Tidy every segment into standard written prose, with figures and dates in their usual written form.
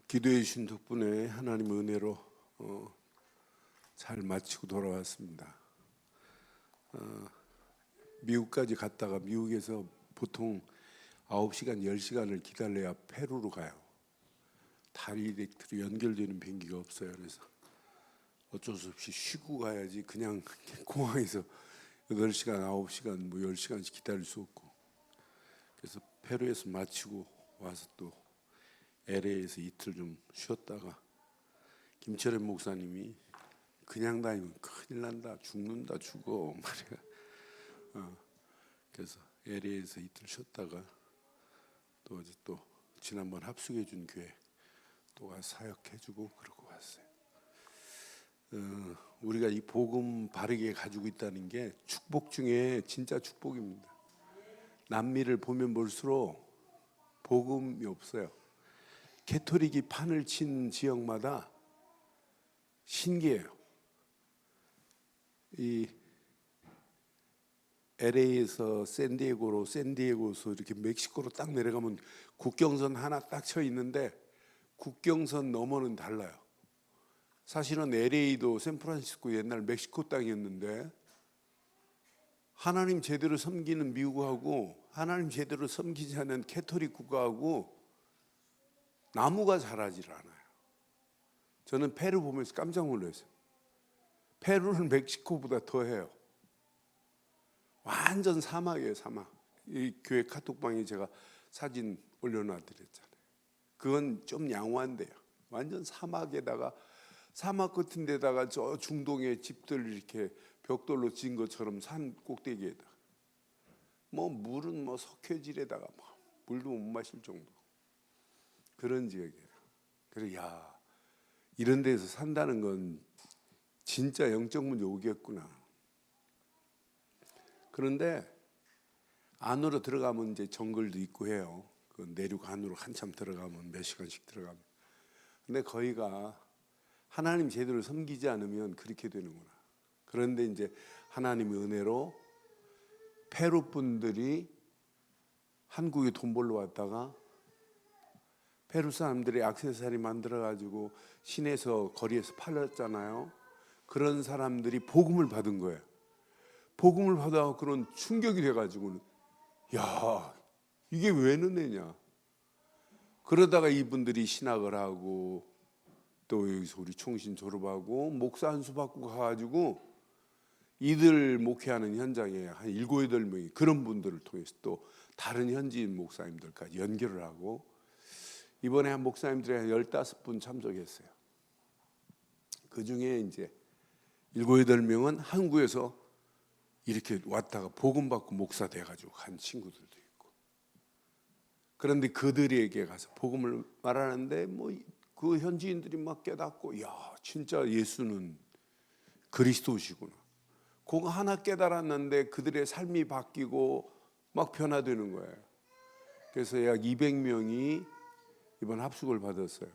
기도해 주신 덕분에 하나님의 은혜로 잘 마치고 돌아왔습니다. 미국까지 갔다가 미국에서 보통 9시간, 10시간을 기다려야 페루로 가요. 다이렉트로 연결되는 비행기가 없어요. 그래서 어쩔 수 없이 쉬고 가야지 그냥 공항에서 8시간, 9시간, 10시간씩 기다릴 수 없고, 그래서 페루에서 마치고 와서 또 LA에서 이틀 좀 쉬었다가 김철현 목사님이 그냥 다니면 큰일 난다, 죽는다, 죽어 말이야. 그래서 LA에서 이틀 쉬었다가 또 어제 또 지난번 합숙해준 교회 또 가서 사역해주고 그러고 왔어요. 우리가 이 복음 바르게 가지고 있다는 게 축복 중에 진짜 축복입니다. 남미를 보면 볼수록 복음이 없어요. 캐토릭이 판을 친 지역마다 신기해요. 이 LA에서 샌디에고에서 이렇게 멕시코로 딱 내려가면 국경선 하나 딱 쳐 있는데 국경선 너머는 달라요. 사실은 LA도 샌프란시스코 옛날 멕시코 땅이었는데 하나님 제대로 섬기는 미국하고 하나님 제대로 섬기지 않는 캐토릭 국가하고 나무가 자라질 않아요. 저는 페루 보면서 깜짝 놀랐어요. 페루는 멕시코보다 더해요. 완전 사막이에요, 사막. 이 교회 카톡방에 제가 사진 올려놔드렸잖아요. 그건 좀 양호한데요. 완전 사막에다가 사막 같은 데다가 저 중동의 집들 이렇게 벽돌로 지은 것처럼 산 꼭대기에다가 물은 석회질에다가 물도 못 마실 정도 그런 지역이에요. 그래서 이런 데서 산다는 건 진짜 영적 문제 오겠구나. 그런데 안으로 들어가면 이제 정글도 있고 해요. 그 내륙 안으로 한참 들어가면 몇 시간씩 들어가면. 근데 거기가 하나님 제대로 섬기지 않으면 그렇게 되는구나. 그런데 이제 하나님의 은혜로 페루 분들이 한국에 돈 벌러 왔다가 페루 사람들이 액세서리 만들어가지고 시내에서 거리에서 팔렸잖아요. 그런 사람들이 복음을 받은 거예요. 복음을 받아 그런 충격이 돼가지고는 이게 왜 은혜냐. 그러다가 이분들이 신학을 하고 또 여기서 우리 총신 졸업하고 목사 한 수 받고 가가지고 이들 목회하는 현장에 한 7, 8명이 그런 분들을 통해서 또 다른 현지인 목사님들까지 연결을 하고 이번에 한 목사님들이 한 15분 참석했어요. 그 중에 이제 7, 8명은 한국에서 이렇게 왔다가 복음 받고 목사 돼가지고 간 친구들도 있고. 그런데 그들에게 가서 복음을 말하는데 그 현지인들이 막 깨닫고 진짜 예수는 그리스도시구나. 그거 하나 깨달았는데 그들의 삶이 바뀌고 막 변화되는 거예요. 그래서 약 200명이 이번 합숙을 받았어요.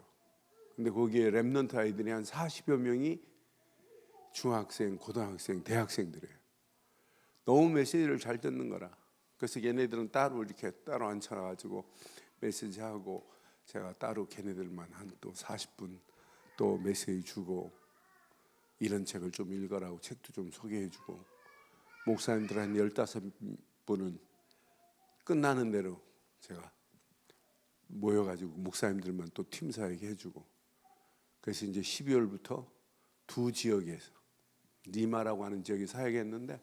근데 거기에 렘넌트 아이들이 한 40여 명이 중학생, 고등학생, 대학생들이에요. 너무 메시지를 잘 듣는 거라. 그래서 걔네들은 따로 이렇게 따로 앉혀가지고 메시지하고 제가 따로 걔네들만 한 또 40분 또 메시지 주고 이런 책을 좀 읽으라고 책도 좀 소개해주고 목사님들 한 15분은 끝나는 대로 제가 모여가지고 목사님들만 또 팀 사역 해주고 그래서 이제 12월부터 두 지역에서 니마라고 하는 지역에 사역했는데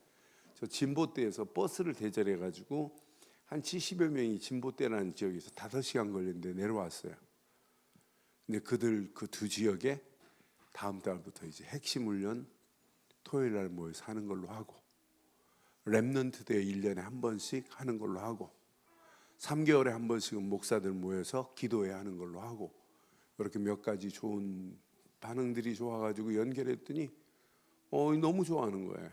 저 진보대에서 버스를 대절해가지고 한 70여 명이 진보대라는 지역에서 5시간 걸리는데 내려왔어요. 근데 그들 그 두 지역에 다음 달부터 이제 핵심 훈련 토요일 날 모여서 하는 걸로 하고 렘넌트 대회 1년에 한 번씩 하는 걸로 하고 3개월에 한 번씩은 목사들 모여서 기도회야 하는 걸로 하고 이렇게 몇 가지 좋은 반응들이 좋아가지고 연결했더니 너무 좋아하는 거예요.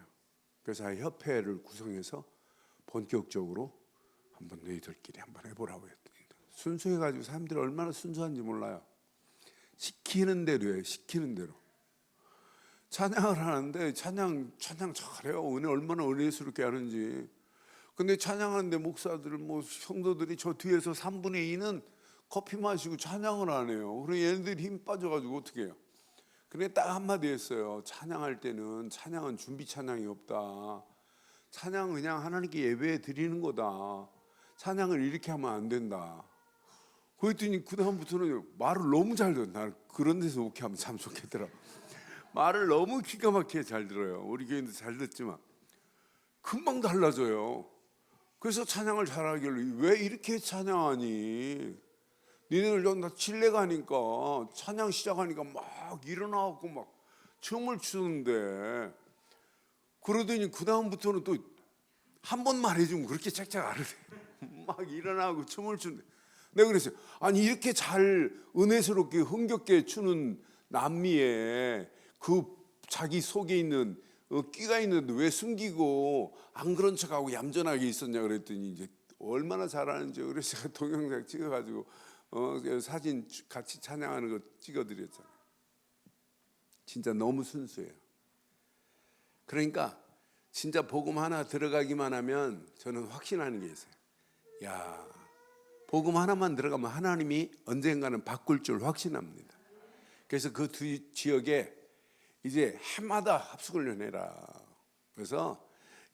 그래서 협회를 구성해서 본격적으로 한번 너희들끼리 한번 해보라고 했더니 순수해가지고 사람들이 얼마나 순수한지 몰라요. 시키는 대로 해요. 시키는 대로. 찬양을 하는데 찬양 잘해요. 얼마나 은혜스럽게 하는지. 근데 찬양하는데 목사들 성도들이 저 뒤에서 3분의 2는 커피 마시고 찬양을 안 해요. 그래 얘네들이 힘 빠져가지고 어떻게 해요? 그래 딱 한마디 했어요. 찬양할 때는 찬양은 준비 찬양이 없다. 찬양은 그냥 하나님께 예배 드리는 거다. 찬양을 이렇게 하면 안 된다. 그랬더니 그 다음부터는 말을 너무 잘 들어. 나 그런 데서 오케이 하면 참 좋겠더라. 말을 너무 기가 막히게 잘 들어요. 우리 교인도 잘 듣지만 금방 달라져요. 그래서 찬양을 잘하길래 왜 이렇게 찬양하니? 니네들 나 칠레 가니까 찬양 시작하니까 막 일어나갖고 막 춤을 추는데 그러더니 그 다음부터는 또 한 번 말해주면 그렇게 짝짝 안 해. 막 일어나고 춤을 추는데 내가 그랬어요. 아니 이렇게 잘 은혜스럽게 흥겹게 추는 남미에 그 자기 속에 있는 끼가 있는데 왜 숨기고 안 그런 척하고 얌전하게 있었냐 그랬더니 이제 얼마나 잘하는지 그래서 제가 동영상 찍어가지고 사진 같이 찬양하는 거 찍어드렸잖아요. 진짜 너무 순수해요. 그러니까 진짜 복음 하나 들어가기만 하면 저는 확신하는 게 있어요. 야, 복음 하나만 들어가면 하나님이 언젠가는 바꿀 줄 확신합니다. 그래서 그 두 지역에 이제 해마다 합숙훈련해라. 그래서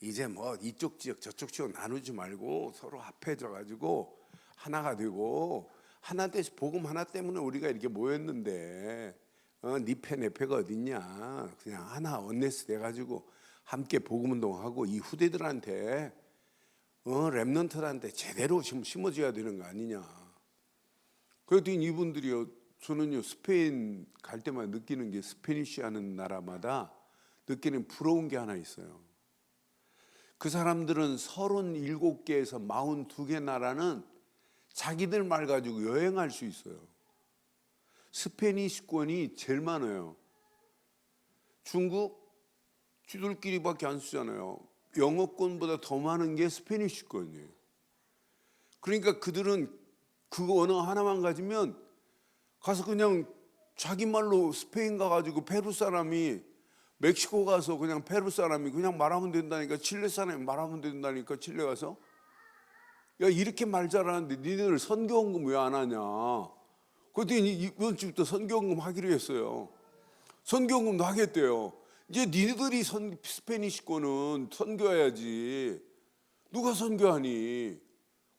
이제 뭐 이쪽 지역 저쪽 지역 나누지 말고 서로 합해져 가지고 하나가 되고 하나 대신 복음 하나 때문에 우리가 이렇게 모였는데 네 패 내 패가 어딨냐. 그냥 하나 원네스 돼가지고 함께 복음 운동하고 이 후대들한테 랩런트들한테 제대로 심어줘야 되는 거 아니냐. 그랬더니 이분들이요, 저는요 스페인 갈 때마다 느끼는 게 스페니쉬 하는 나라마다 느끼는 부러운 게 하나 있어요. 그 사람들은 37개에서 42개 나라는 자기들 말 가지고 여행할 수 있어요. 스페니쉬권이 제일 많아요. 중국 쥐들끼리밖에 안 쓰잖아요. 영어권보다 더 많은 게 스페니쉬권이에요. 그러니까 그들은 그 언어 하나만 가지면 가서 그냥 자기 말로 스페인 가가지고 페루 사람이 멕시코 가서 그냥 페루 사람이 그냥 말하면 된다니까, 칠레 사람이 말하면 된다니까, 칠레 가서 야 이렇게 말 잘하는데 니네들 선교헌금 왜 안 하냐. 그랬더니 이번 주부터 선교헌금 하기로 했어요. 선교헌금도 하겠대요. 이제 니네들이 스페니쉬권은 선교해야지. 누가 선교하니?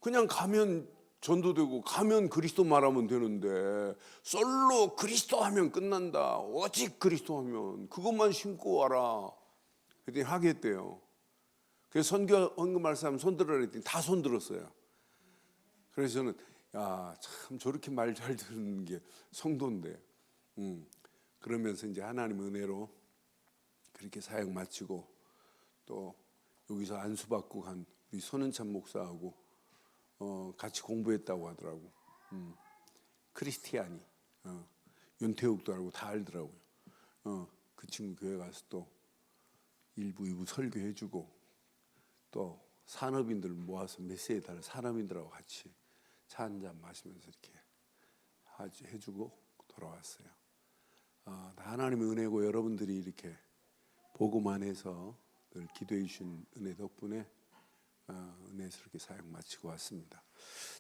그냥 가면 전도되고 가면 그리스도 말하면 되는데 솔로 그리스도 하면 끝난다. 오직 그리스도 하면 그것만 신고 와라. 그랬더니 하겠대요. 그래서 선교헌금 할 사람 손들어라 했더니 다 손들었어요. 그래서 저는 야, 참 저렇게 말 잘 듣는 게 성도인데 그러면서 이제 하나님 은혜로 그렇게 사역 마치고 또 여기서 안수받고 간 우리 손은찬 목사하고 같이 공부했다고 하더라고. 크리스티아니 윤태욱도 알고 다 알더라고요. 그 친구 교회 가서 또 1부 2부 설교해주고 또 산업인들 모아서 몇 세에 달 산업인들하고 같이 차 한잔 마시면서 이렇게 해주고 돌아왔어요. 하나님의 은혜고 여러분들이 이렇게 복음 안에서 늘 기도해 주신 은혜 덕분에 은혜스럽게 사역 마치고 왔습니다.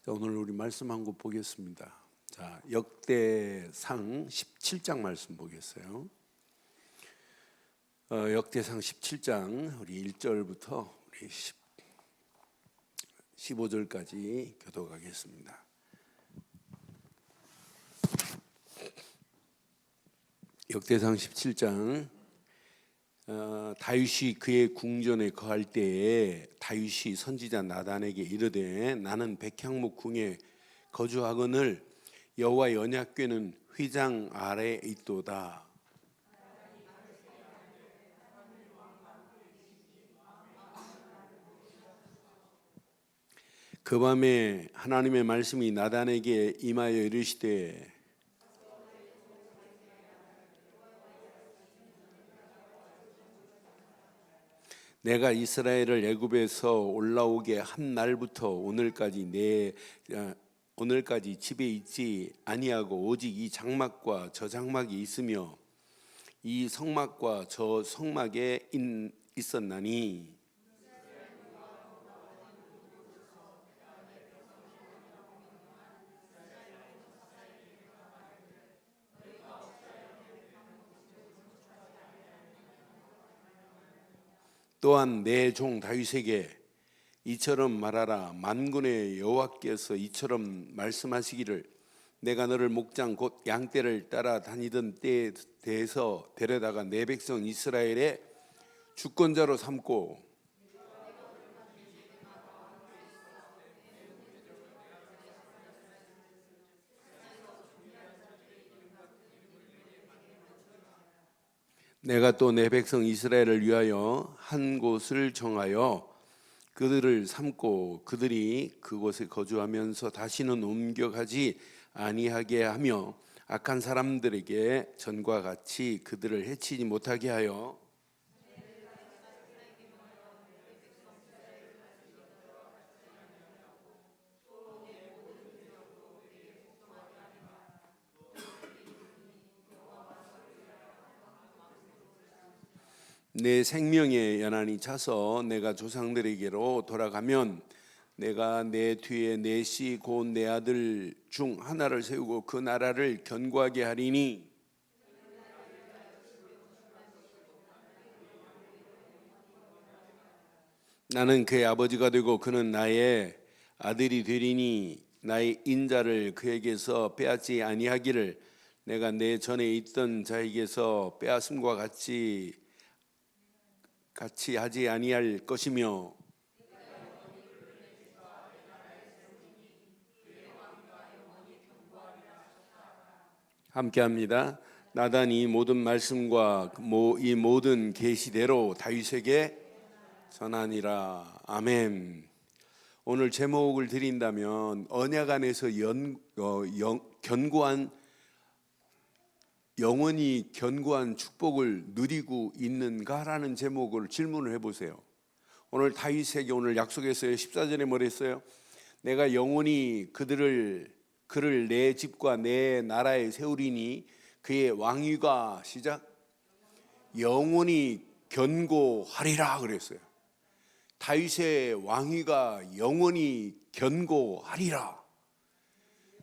자, 오늘 우리 말씀 한 곳 보겠습니다. 자, 역대상 17장 말씀 보겠어요. 역대상 17장 우리 1절부터 우리 15절까지 교독하겠습니다. 역대상 17장 다윗이 그의 궁전에 거할 때에 다윗이 선지자 나단에게 이르되 나는 백향목 궁에 거주하거늘 여호와의 언약궤는 휘장 아래에 있도다. 그 밤에 하나님의 말씀이 나단에게 임하여 이르시되 내가 이스라엘을 애굽에서 올라오게 한 날부터 오늘까지 집에 있지 아니하고 오직 이 장막과 저 장막이 있으며 이 성막과 저 성막에 있었나니 또한 내 종 다윗에게 이처럼 말하라. 만군의 여호와께서 이처럼 말씀하시기를 내가 너를 목장 곧 양떼를 따라 다니던 때에 대해서 데려다가 내 백성 이스라엘의 주권자로 삼고 내가 또 내 백성 이스라엘을 위하여 한 곳을 정하여 그들을 삼고 그들이 그곳에 거주하면서 다시는 옮겨가지 아니하게 하며 악한 사람들에게 전과 같이 그들을 해치지 못하게 하여 내 생명의 연한이 차서 내가 조상들에게로 돌아가면 내가 내 뒤에 내 씨 곧 내 아들 중 하나를 세우고 그 나라를 견고하게 하리니 나는 그의 아버지가 되고 그는 나의 아들이 되리니 나의 인자를 그에게서 빼앗지 아니하기를 내가 내 전에 있던 자에게서 빼앗음과 같이 하지 아니할 것이며 함께합니다. 나단이 모든 말씀과 이 모든 계시대로 다윗에게 전하니라. 아멘. 오늘 제목을 드린다면 언약 안에서 견고한 영원히 견고한 축복을 누리고 있는가라는 제목을 질문을 해보세요. 오늘 다윗에게 오늘 약속했어요. 14절에 뭐랬어요? 내가 영원히 그를 내 집과 내 나라에 세우리니 그의 왕위가 시작 영원히 견고하리라 그랬어요. 다윗의 왕위가 영원히 견고하리라.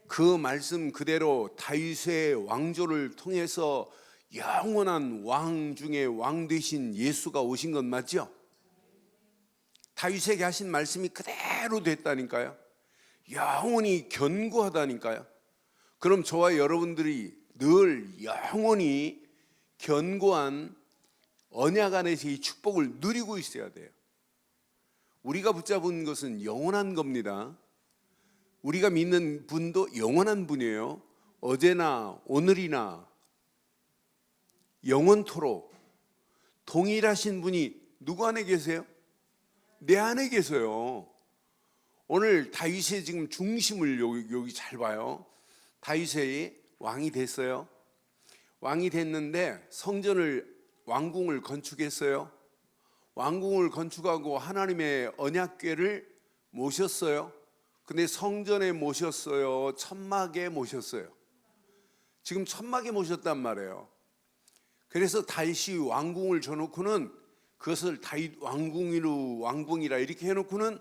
그 말씀 그대로 다윗의 왕조를 통해서 영원한 왕 중에 왕 되신 예수가 오신 건 맞죠? 다윗에게 하신 말씀이 그대로 됐다니까요. 영원히 견고하다니까요. 그럼 저와 여러분들이 늘 영원히 견고한 언약 안에서 이 축복을 누리고 있어야 돼요. 우리가 붙잡은 것은 영원한 겁니다. 우리가 믿는 분도 영원한 분이에요. 어제나 오늘이나 영원토록 동일하신 분이 누구 안에 계세요? 내 안에 계세요. 오늘 다윗의 지금 중심을 여기 잘 봐요. 다윗이 왕이 됐어요. 왕이 됐는데 왕궁을 건축했어요. 왕궁을 건축하고 하나님의 언약궤를 모셨어요. 근데 성전에 모셨어요? 천막에 모셨어요? 지금 천막에 모셨단 말이에요. 그래서 다윗이 왕궁을 줘놓고는 그것을 다윗 왕궁이라 이렇게 해놓고는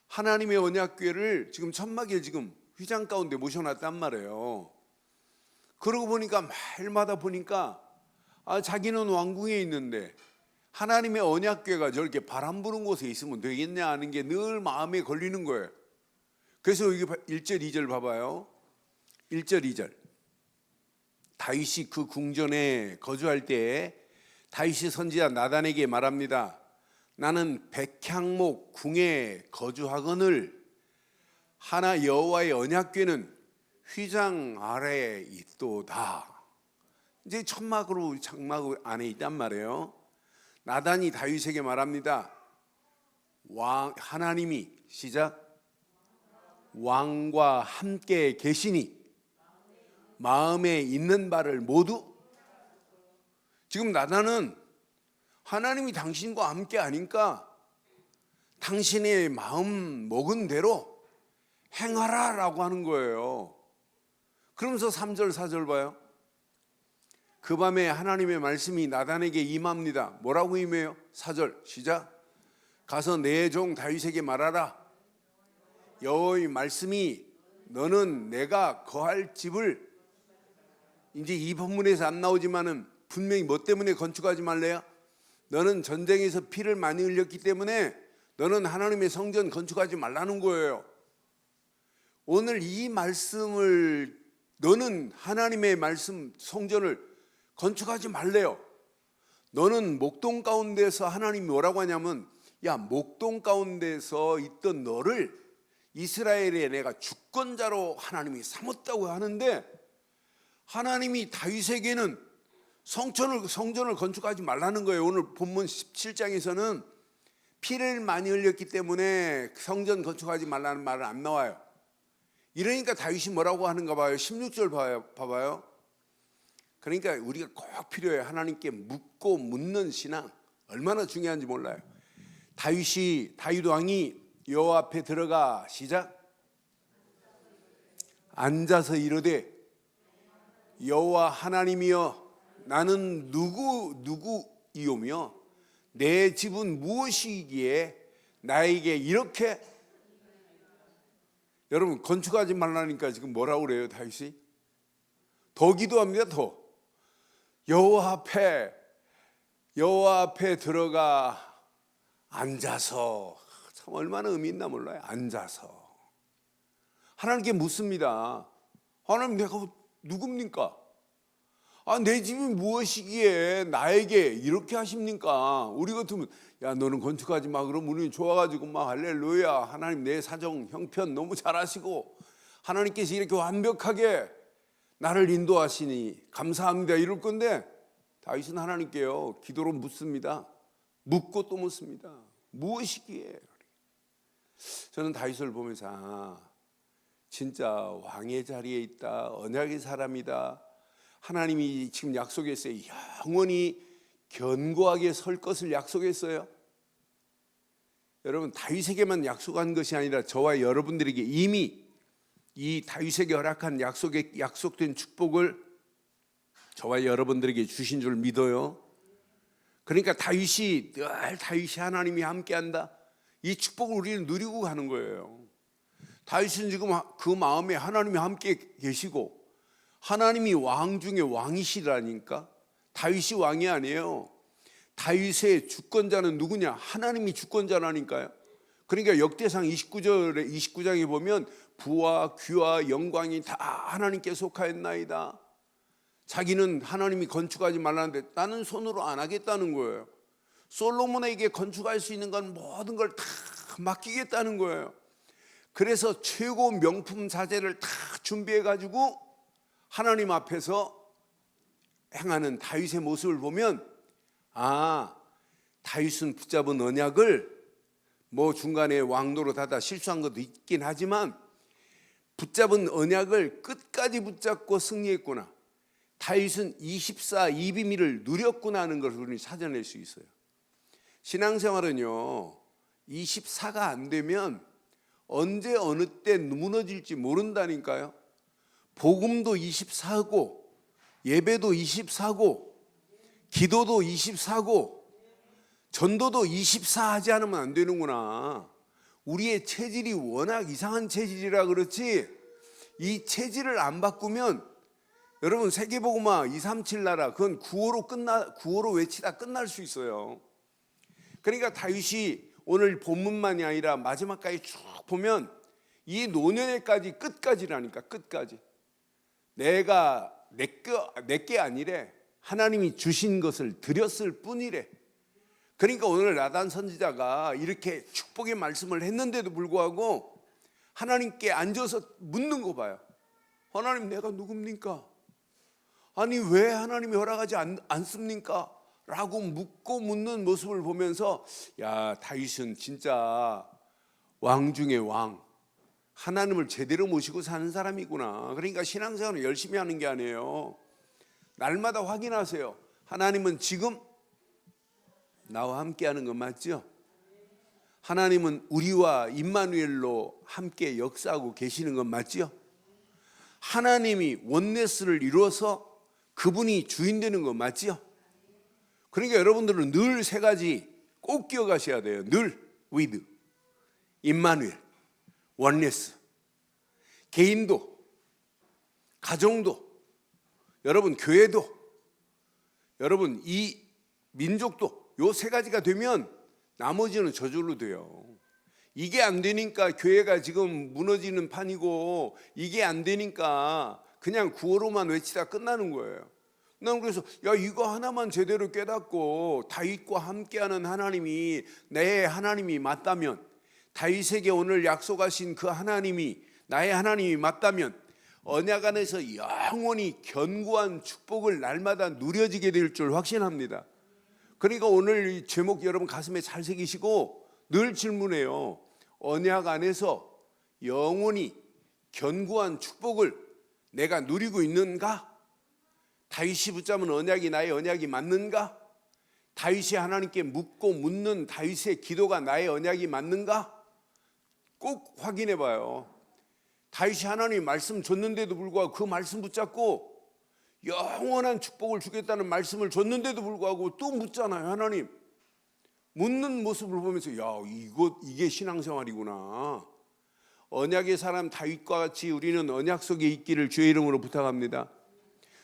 하나님의 언약궤를 지금 천막에 지금 휘장 가운데 모셔놨단 말이에요. 그러고 보니까 말마다 보니까 자기는 왕궁에 있는데 하나님의 언약궤가 저렇게 바람 부는 곳에 있으면 되겠냐 하는 게 늘 마음에 걸리는 거예요. 그래서 여기 1절 2절 봐봐요. 1절 2절 다윗이 그 궁전에 거주할 때에 다윗이 선지자 나단에게 말합니다. 나는 백향목 궁에 거주하거늘 하나 여호와의 언약궤는 휘장 아래에 있도다. 이제 천막으로 장막 안에 있단 말이에요. 나단이 다윗에게 말합니다. 하나님이 시작 왕과 함께 계시니 마음에 있는 바를 모두 지금 나단은 하나님이 당신과 함께 하니까 당신의 마음 먹은 대로 행하라 라고 하는 거예요. 그러면서 3절 4절 봐요. 그 밤에 하나님의 말씀이 나단에게 임합니다. 뭐라고 임해요? 4절 시작 가서 내 종 다윗에게 말하라. 여호와의 말씀이 너는 내가 거할 집을 이제 이 본문에서 안 나오지만은 분명히 뭐 때문에 건축하지 말래요? 너는 전쟁에서 피를 많이 흘렸기 때문에 너는 하나님의 성전 건축하지 말라는 거예요. 오늘 이 말씀을, 너는 하나님의 말씀 성전을 건축하지 말래요. 너는 목동 가운데서 하나님이 뭐라고 하냐면, 야, 목동 가운데서 있던 너를 이스라엘의 내가 주권자로 하나님이 삼았다고 하는데, 하나님이 다윗에게는 성전을 건축하지 말라는 거예요. 오늘 본문 17장에서는 피를 많이 흘렸기 때문에 성전 건축하지 말라는 말은 안 나와요. 이러니까 다윗이 뭐라고 하는가 봐요. 16절 봐봐요. 그러니까 우리가 꼭 필요해요. 하나님께 묻고 묻는 신앙 얼마나 중요한지 몰라요. 다윗 왕이 여호와 앞에 들어가 시작. 앉아서 이르되 여호와 하나님이여, 나는 누구이오며 내 집은 무엇이기에 나에게 이렇게. 여러분, 건축하지 말라니까 지금 뭐라고 그래요? 다윗이 더 기도합니다. 더 여호와 앞에 들어가 앉아서. 참 얼마나 의미 있나 몰라요. 앉아서 하나님께 묻습니다. 하나님, 내가 누굽니까? 내 집이 무엇이기에 나에게 이렇게 하십니까? 우리 같으면 야, 너는 건축하지 마. 그럼 우리는 좋아가지고 막 할렐루야, 하나님 내 사정 형편 너무 잘하시고 하나님께서 이렇게 완벽하게 나를 인도하시니 감사합니다 이럴 건데, 다윗은 하나님께요 기도로 묻습니다. 묻고 또 묻습니다. 무엇이기에? 저는 다윗을 보면서 진짜 왕의 자리에 있다, 언약의 사람이다. 하나님이 지금 약속했어요. 영원히 견고하게 설 것을 약속했어요. 여러분, 다윗에게만 약속한 것이 아니라 저와 여러분들에게 이미 이 다윗에게 허락한 약속된 축복을 저와 여러분들에게 주신 줄 믿어요. 그러니까 다윗이 하나님이 함께한다, 이 축복을 우리는 누리고 가는 거예요. 다윗은 지금 그 마음에 하나님이 함께 계시고 하나님이 왕 중에 왕이시라니까. 다윗이 왕이 아니에요. 다윗의 주권자는 누구냐? 하나님이 주권자라니까요. 그러니까 역대상 29장에 보면 부와 귀와 영광이 다 하나님께 속하였나이다. 자기는 하나님이 건축하지 말라는데 나는 손으로 안 하겠다는 거예요. 솔로몬에게 건축할 수 있는 건 모든 걸 다 맡기겠다는 거예요. 그래서 최고 명품 자재를 다 준비해 가지고 하나님 앞에서 행하는 다윗의 모습을 보면, 다윗은 붙잡은 언약을 중간에 왕도로 다다 실수한 것도 있긴 하지만 붙잡은 언약을 끝까지 붙잡고 승리했구나, 다윗은 24이 비밀을 누렸구나 하는 것을 우리는 찾아낼 수 있어요. 신앙생활은요 24가 안 되면 언제 어느 때 무너질지 모른다니까요. 복음도 24고 예배도 24고 기도도 24고 전도도 24 하지 않으면 안 되는구나. 우리의 체질이 워낙 이상한 체질이라 그렇지, 이 체질을 안 바꾸면 여러분 세계복음화 237 나라 그건 구호로 외치다 끝날 수 있어요. 그러니까 다윗이 오늘 본문만이 아니라 마지막까지 쭉 보면 이 노년에까지 끝까지라니까. 끝까지 내가 내게 아니래, 하나님이 주신 것을 드렸을 뿐이래. 그러니까 오늘 나단 선지자가 이렇게 축복의 말씀을 했는데도 불구하고 하나님께 앉아서 묻는 거 봐요. 하나님, 내가 누굽니까? 아니 왜 하나님이 허락하지 않습니까? 라고 묻고 묻는 모습을 보면서 야, 다윗은 진짜 왕 중에 왕, 하나님을 제대로 모시고 사는 사람이구나. 그러니까 신앙생활을 열심히 하는 게 아니에요. 날마다 확인하세요. 하나님은 지금 나와 함께하는 건 맞죠? 하나님은 우리와 임마누엘로 함께 역사하고 계시는 건 맞죠? 하나님이 원네스를 이루어서 그분이 주인 되는 건 맞죠? 그러니까 여러분들은 늘 세 가지 꼭 기억하셔야 돼요. 늘 with, 임마누엘, 원네스. 개인도, 가정도, 여러분 교회도, 여러분 이 민족도, 요 세 가지가 되면 나머지는 저절로 돼요. 이게 안 되니까 교회가 지금 무너지는 판이고, 이게 안 되니까 그냥 구호로만 외치다 끝나는 거예요. 난 그래서 이거 하나만 제대로 깨닫고 다윗과 함께하는 하나님이 내 하나님이 맞다면, 다윗에게 오늘 약속하신 그 하나님이 나의 하나님이 맞다면 언약 안에서 영원히 견고한 축복을 날마다 누려지게 될 줄 확신합니다. 그러니까 오늘 이 제목 여러분 가슴에 잘 새기시고 늘 질문해요. 언약 안에서 영원히 견고한 축복을 내가 누리고 있는가? 다윗이 붙잡은 언약이 나의 언약이 맞는가? 다윗이 하나님께 묻고 묻는 다윗의 기도가 나의 언약이 맞는가? 꼭 확인해 봐요. 다윗이 하나님 말씀 줬는데도 불구하고 그 말씀 붙잡고 영원한 축복을 주겠다는 말씀을 줬는데도 불구하고 또 묻잖아요. 하나님 묻는 모습을 보면서 이게 신앙생활이구나. 언약의 사람 다윗과 같이 우리는 언약 속에 있기를 주의 이름으로 부탁합니다.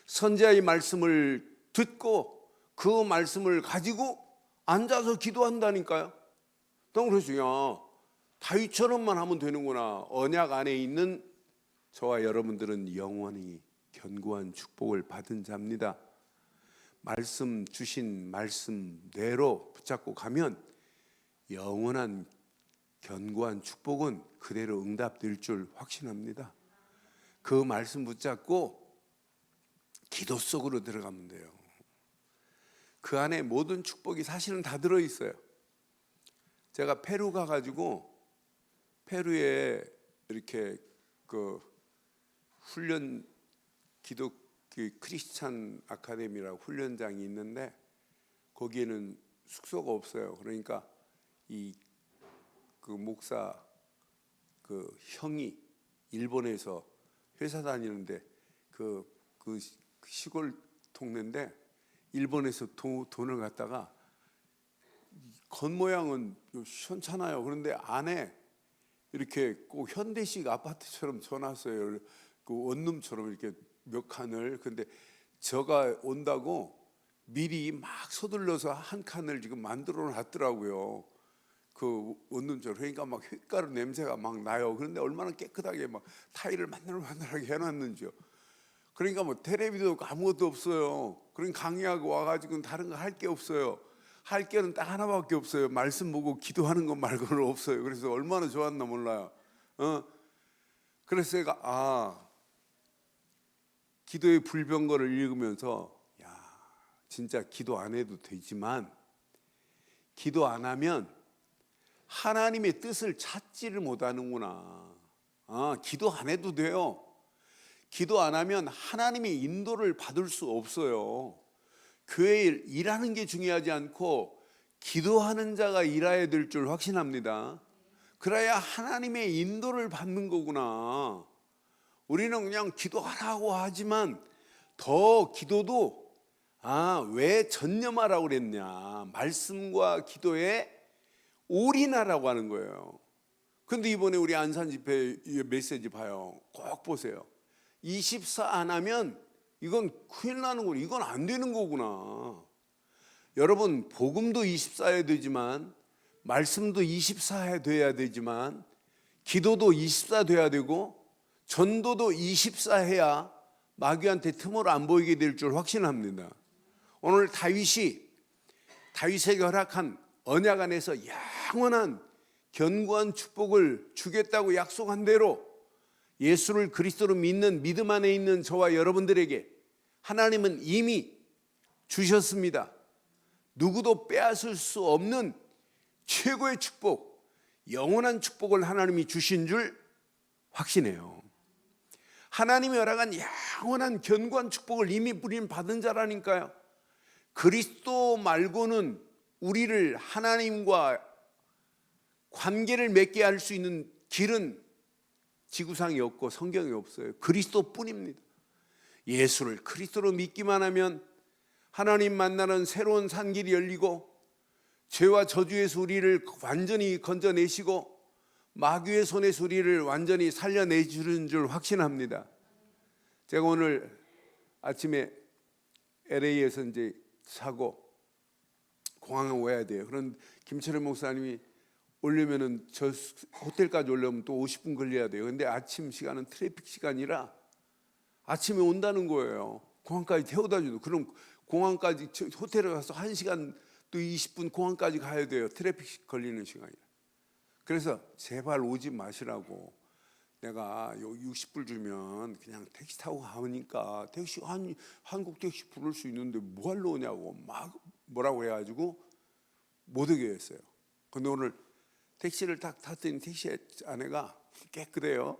선지자의 말씀을 듣고 그 말씀을 가지고 앉아서 기도한다니까요. 그래서 다윗처럼만 하면 되는구나. 언약 안에 있는 저와 여러분들은 영원히 견고한 축복을 받은 자입니다. 말씀 주신 말씀대로 붙잡고 가면 영원한 견고한 축복은 그대로 응답될 줄 확신합니다. 그 말씀 붙잡고 기도 속으로 들어가면 돼요. 그 안에 모든 축복이 사실은 다 들어있어요. 제가 페루 가가지고 페루에 이렇게 그 훈련 크리스찬 아카데미라고 훈련장이 있는데 거기에는 숙소가 없어요. 그러니까 그 목사 그 형이 일본에서 회사 다니는데 그 시골 동네인데 일본에서 돈을 갖다가 겉모양은 시원찮아요. 그런데 안에 이렇게 꼭 현대식 아파트처럼 쳐놨어요. 그 원룸처럼 이렇게 몇 칸을. 근데 저가 온다고 미리 막 서둘러서 한 칸을 지금 만들어 놨더라고요. 그 원룸처럼. 그러니까 막 휘가루 냄새가 막 나요. 그런데 얼마나 깨끗하게 막 타일을 만들하게 해놨는지요. 그러니까 뭐 텔레비도 아무것도 없어요. 그러니까 강의하고 와가지고 다른 거 할 게 없어요. 할 게는 딱 하나밖에 없어요. 말씀 보고 기도하는 것 말고는 없어요. 그래서 얼마나 좋았나 몰라요. 그래서 제가 기도의 불병거를 읽으면서 진짜 기도 안 해도 되지만 기도 안 하면 하나님의 뜻을 찾지를 못하는구나. 기도 안 해도 돼요. 기도 안 하면 하나님의 인도를 받을 수 없어요. 교회 일하는 게 중요하지 않고 기도하는 자가 일해야 될 줄 확신합니다. 그래야 하나님의 인도를 받는 거구나. 우리는 그냥 기도하라고 하지만 더 기도도 왜 전념하라고 그랬냐. 말씀과 기도에 올인하라고 하는 거예요. 근데 이번에 우리 안산 집회 메시지 봐요. 꼭 보세요. 24 안 하면 이건 큰일 나는 거구나. 이건 안 되는 거구나. 여러분 복음도 24해야 되지만 말씀도 24해야 돼야 되지만 기도도 24 돼야 되고 전도도 24해야 마귀한테 틈을 안 보이게 될 줄 확신합니다. 오늘 다윗에게 허락한 언약 안에서 영원한 견고한 축복을 주겠다고 약속한 대로 예수를 그리스도로 믿는 믿음 안에 있는 저와 여러분들에게 하나님은 이미 주셨습니다. 누구도 빼앗을 수 없는 최고의 축복, 영원한 축복을 하나님이 주신 줄 확신해요. 하나님이 허락한 영원한 견고한 축복을 이미 우리는 받은 자라니까요. 그리스도 말고는 우리를 하나님과 관계를 맺게 할 수 있는 길은 지구상에 없고 성경에 없어요. 그리스도뿐입니다. 예수를 그리스도로 믿기만 하면 하나님 만나는 새로운 산길이 열리고 죄와 저주에서 우리를 완전히 건져내시고 마귀의 손에서 우리를 완전히 살려내주는 줄 확신합니다. 제가 오늘 아침에 LA에서 이제 자고 공항에 와야 돼요. 그런 김철현 목사님이 오려면은 저 호텔까지 오려면 또 50분 걸려야 돼요. 근데 아침 시간은 트래픽 시간이라 아침에 온다는 거예요. 공항까지 태워다 주는. 그럼 공항까지 호텔에 가서 1시간 또 20분 공항까지 가야 돼요. 트래픽 걸리는 시간이라. 그래서 제발 오지 마시라고. 내가 60불 주면 그냥 택시 타고 가니까 택시 한국 택시 부를 수 있는데 뭐 하러 오냐고 막 뭐라고 해가지고 못 오게 했어요. 근데 오늘 택시를 딱 탔더니 택시 안에가 깨끗해요.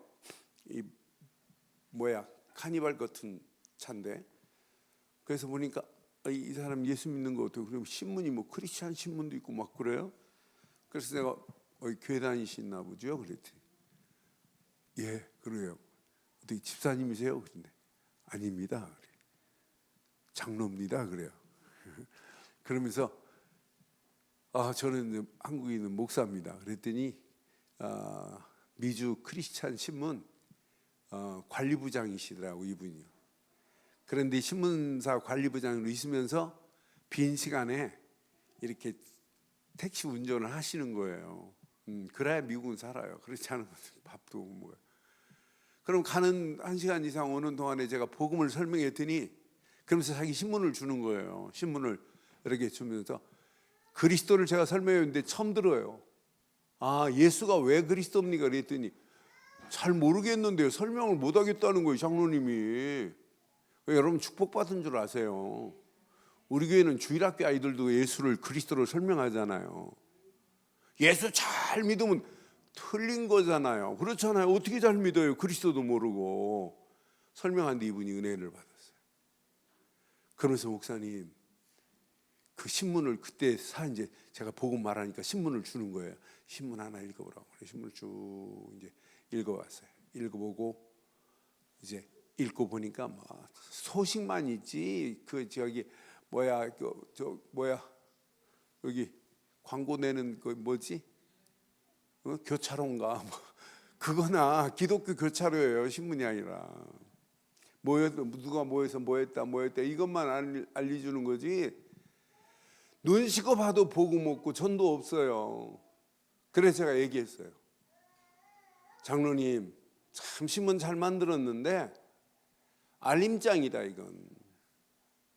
이 카니발 같은 차인데, 그래서 보니까 이 사람 예수 믿는 거 어떻게, 그리고 신문이 뭐 크리스찬 신문도 있고 막 그래요. 그래서 내가 교회 다니시나 보죠. 그랬더니 예, 그래요. 어떻게 집사님이세요? 그런데 아닙니다. 그래. 장로입니다. 그래요. 그러면서 저는 한국에 있는 목사입니다. 그랬더니 미주 크리스찬 신문 관리부장이시더라고, 이분이요. 그런데 신문사 관리부장으로 있으면서 빈 시간에 이렇게 택시 운전을 하시는 거예요. 그래야 미국은 살아요. 그렇지 않으면 밥도 뭐예요. 그럼 가는 1시간 이상 오는 동안에 제가 복음을 설명했더니 그러면서 자기 신문을 주는 거예요. 신문을 이렇게 주면서 그리스도를 제가 설명했는데 처음 들어요. 예수가 왜 그리스도입니까? 그랬더니 잘 모르겠는데요. 설명을 못 하겠다는 거예요, 장로님이. 여러분 축복받은 줄 아세요. 우리 교회는 주일학교 아이들도 예수를 그리스도로 설명하잖아요. 예수 잘 믿으면 틀린 거잖아요. 그렇잖아요. 어떻게 잘 믿어요? 그리스도도 모르고. 설명하는데 이분이 은혜를 받았어요. 그러면서 목사님, 그 신문을 그때 이제 제가 보고 말하니까 신문을 주는 거예요. 신문 하나 읽어보라고. 신문을 쭉 이제 읽어봤어요. 읽어보고 이제 읽고 보니까 뭐 소식만 있지 여기 광고 내는 그 뭐지? 교차로인가? 그거나 기독교 교차로예요. 신문이 아니라. 누가 모여서 뭐 했다 이것만 알려주는 거지. 눈 씻고 봐도 복음 없고 전도 없어요. 그래서 제가 얘기했어요. 장로님, 참 신문 잘 만들었는데 알림장이다 이건.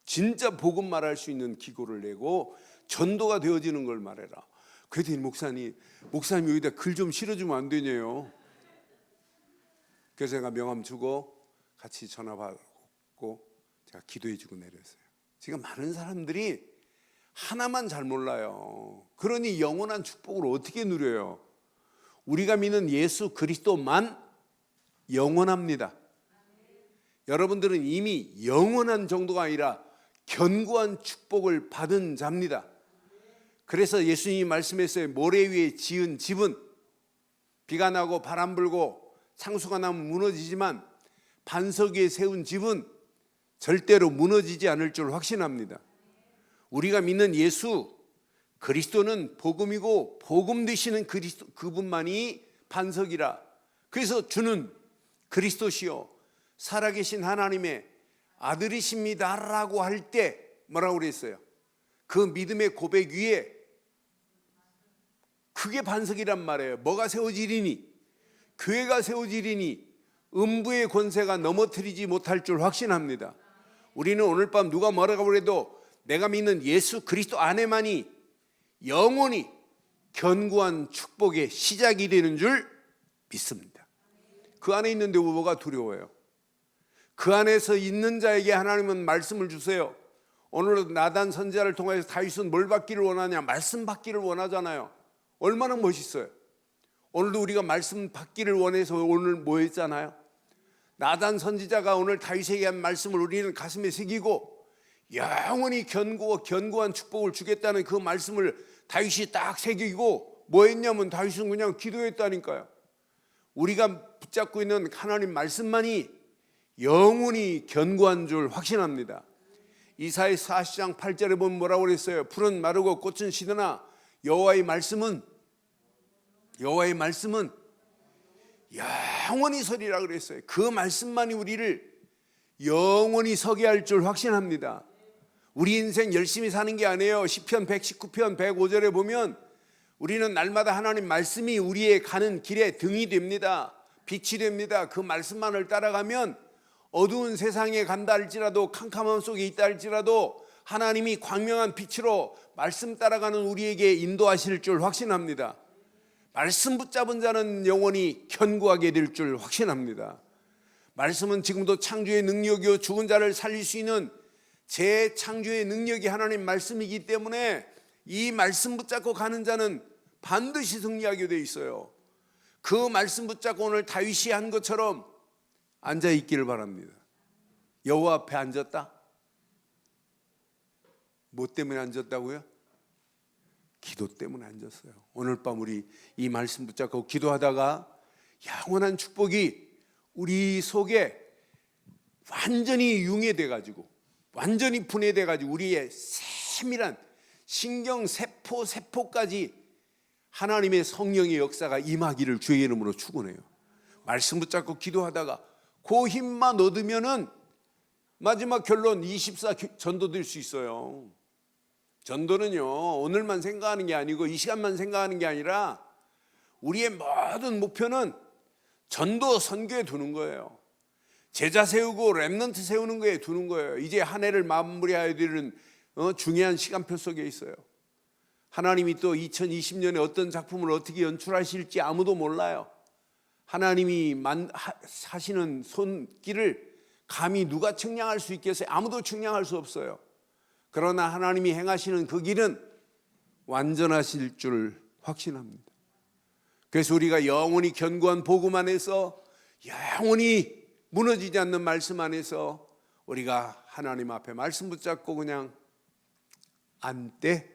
진짜 복음 말할 수 있는 기고를 내고 전도가 되어지는 걸 말해라. 그랬더니 목사님 여기다 글 좀 실어주면 안 되냐요. 그래서 제가 명함 주고 같이 전화 받고 제가 기도해주고 내렸어요. 지금 많은 사람들이 하나만 잘 몰라요. 그러니 영원한 축복을 어떻게 누려요? 우리가 믿는 예수 그리스도만 영원합니다. 여러분들은 이미 영원한 정도가 아니라 견고한 축복을 받은 자입니다. 그래서 예수님이 말씀했어요. 모래 위에 지은 집은 비가 나고 바람 불고 창수가 나면 무너지지만 반석 위에 세운 집은 절대로 무너지지 않을 줄 확신합니다. 우리가 믿는 예수 그리스도는 복음이고 복음 되시는 그리스도 그분만이 반석이라. 그래서 주는 그리스도시요 살아계신 하나님의 아들이십니다라고 할 때 뭐라고 그랬어요? 그 믿음의 고백 위에 그게 반석이란 말이에요. 뭐가 세워지리니? 교회가 세워지리니 음부의 권세가 넘어뜨리지 못할 줄 확신합니다. 우리는 오늘 밤 누가 뭐라고 해도 내가 믿는 예수 그리스도 안에만이 영원히 견고한 축복의 시작이 되는 줄 믿습니다. 그 안에 있는데 뭐가 두려워요? 그 안에서 있는 자에게 하나님은 말씀을 주세요. 오늘도 나단 선지자를 통해서 다윗은 뭘 받기를 원하냐? 말씀 받기를 원하잖아요. 얼마나 멋있어요. 오늘도 우리가 말씀 받기를 원해서 오늘 모였잖아요. 나단 선지자가 오늘 다윗에게 한 말씀을 우리는 가슴에 새기고 영원히 견고한 축복을 주겠다는 그 말씀을 다윗이 딱 새기고 뭐 했냐면 다윗은 그냥 기도했다니까요. 우리가 붙잡고 있는 하나님 말씀만이 영원히 견고한 줄 확신합니다. 이사야 40장 8절에 보면 뭐라고 그랬어요? 풀은 마르고 꽃은 시드나 여호와의 말씀은 영원히 서리라 그랬어요. 그 말씀만이 우리를 영원히 서게 할 줄 확신합니다. 우리 인생 열심히 사는 게 아니에요. 시편 119편 105절에 보면 우리는 날마다 하나님 말씀이 우리의 가는 길에 등이 됩니다. 빛이 됩니다. 그 말씀만을 따라가면 어두운 세상에 간다 할지라도, 캄캄함 속에 있다 할지라도 하나님이 광명한 빛으로 말씀 따라가는 우리에게 인도하실 줄 확신합니다. 말씀 붙잡은 자는 영원히 견고하게 될 줄 확신합니다. 말씀은 지금도 창조의 능력이요 죽은 자를 살릴 수 있는 재창조의 능력이 하나님 말씀이기 때문에 이 말씀 붙잡고 가는 자는 반드시 승리하게 돼 있어요. 그 말씀 붙잡고 오늘 다윗이 한 것처럼 앉아 있기를 바랍니다. 여호와 앞에 앉았다? 뭐 때문에 앉았다고요? 기도 때문에 앉았어요. 오늘 밤 우리 이 말씀 붙잡고 기도하다가 영원한 축복이 우리 속에 완전히 융해돼 가지고, 완전히 분해돼 가지고 우리의 세밀한 신경 세포까지 하나님의 성령의 역사가 임하기를 주의 이름으로 축원해요. 말씀 붙잡고 기도하다가 그 힘만 얻으면은 마지막 결론 24 전도 될 수 있어요. 전도는요 오늘만 생각하는 게 아니고 이 시간만 생각하는 게 아니라 우리의 모든 목표는 전도 선교에 두는 거예요. 제자 세우고 렘넌트 세우는 거에 두는 거예요. 이제 한 해를 마무리해야 되는 중요한 시간표 속에 있어요. 하나님이 또 2020년에 어떤 작품을 어떻게 연출하실지 아무도 몰라요. 하나님이 하시는 손길을 감히 누가 측량할 수 있겠어요? 아무도 측량할 수 없어요. 그러나 하나님이 행하시는 그 길은 완전하실 줄 확신합니다. 그래서 우리가 영원히 견고한 복음 안에서, 영원히 무너지지 않는 말씀 안에서 우리가 하나님 앞에 말씀 붙잡고 그냥 안때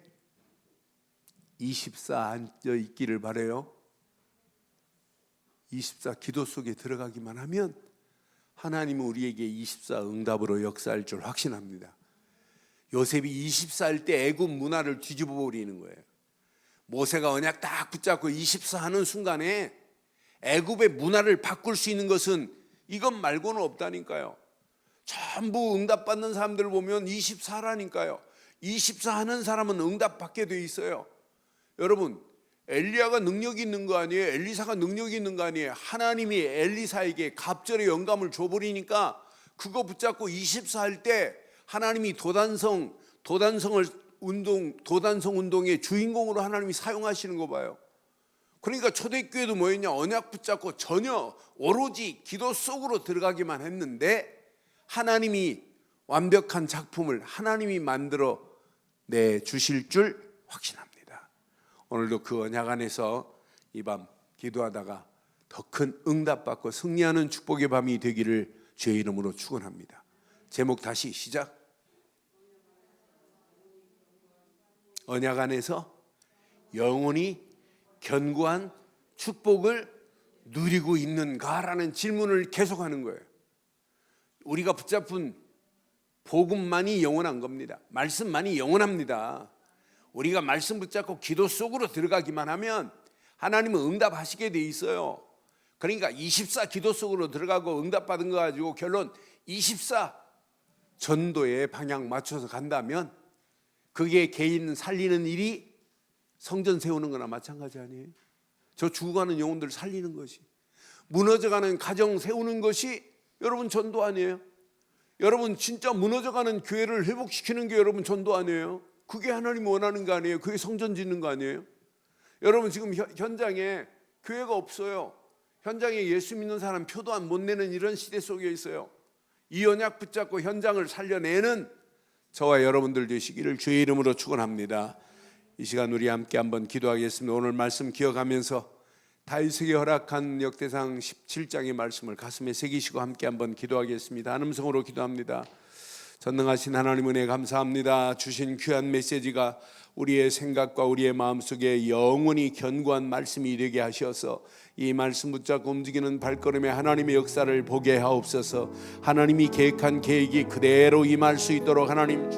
24 앉아 있기를 바라요. 24 기도 속에 들어가기만 하면 하나님은 우리에게 24 응답으로 역사할 줄 확신합니다. 요셉이 24일 때 애굽 문화를 뒤집어 버리는 거예요. 모세가 언약 딱 붙잡고 24 하는 순간에 애굽의 문화를 바꿀 수 있는 것은 이것 말고는 없다니까요. 전부 응답받는 사람들 보면 24라니까요. 24 하는 사람은 응답받게 돼 있어요. 여러분, 엘리야가 능력이 있는 거 아니에요? 엘리사가 능력이 있는 거 아니에요? 하나님이 엘리사에게 갑절의 영감을 줘버리니까 그거 붙잡고 24 할 때 하나님이 도단성 운동의 주인공으로 하나님이 사용하시는 거 봐요. 그러니까 초대교회도 뭐였냐? 언약 붙잡고 전혀 오로지 기도 속으로 들어가기만 했는데 하나님이 완벽한 작품을 하나님이 만들어 내 주실 줄 확신합니다. 오늘도 그 언약 안에서 이 밤 기도하다가 더 큰 응답받고 승리하는 축복의 밤이 되기를 주의 이름으로 축원합니다. 제목 다시 시작. 언약 안에서 영원히 견고한 축복을 누리고 있는가라는 질문을 계속하는 거예요. 우리가 붙잡은 복음만이 영원한 겁니다. 말씀만이 영원합니다. 우리가 말씀 붙잡고 기도 속으로 들어가기만 하면 하나님은 응답하시게 돼 있어요. 그러니까 24 기도 속으로 들어가고 응답받은 거 가지고 결론 24 전도의 방향 맞춰서 간다면 그게 개인 살리는 일이 성전 세우는 거나 마찬가지 아니에요? 저 죽어가는 영혼들 살리는 것이, 무너져가는 가정 세우는 것이 여러분 전도 아니에요? 여러분 진짜 무너져가는 교회를 회복시키는 게 여러분 전도 아니에요? 그게 하나님 원하는 거 아니에요? 그게 성전 짓는 거 아니에요? 여러분 지금 현장에 교회가 없어요. 현장에 예수 믿는 사람 표도 안 못 내는 이런 시대 속에 있어요. 이 언약 붙잡고 현장을 살려내는 저와 여러분들 되시기를 주의 이름으로 축원합니다. 이 시간 우리 함께 한번 기도하겠습니다. 오늘 말씀 기억하면서 다윗에게 허락한 역대상 17장의 말씀을 가슴에 새기시고 함께 한번 기도하겠습니다. 한 음성으로 기도합니다. 전능하신 하나님 은혜 감사합니다. 주신 귀한 메시지가 우리의 생각과 우리의 마음속에 영원히 견고한 말씀이 되게 하셔서 이 말씀 붙잡고 움직이는 발걸음에 하나님의 역사를 보게 하옵소서. 하나님이 계획한 계획이 그대로 임할 수 있도록 하나님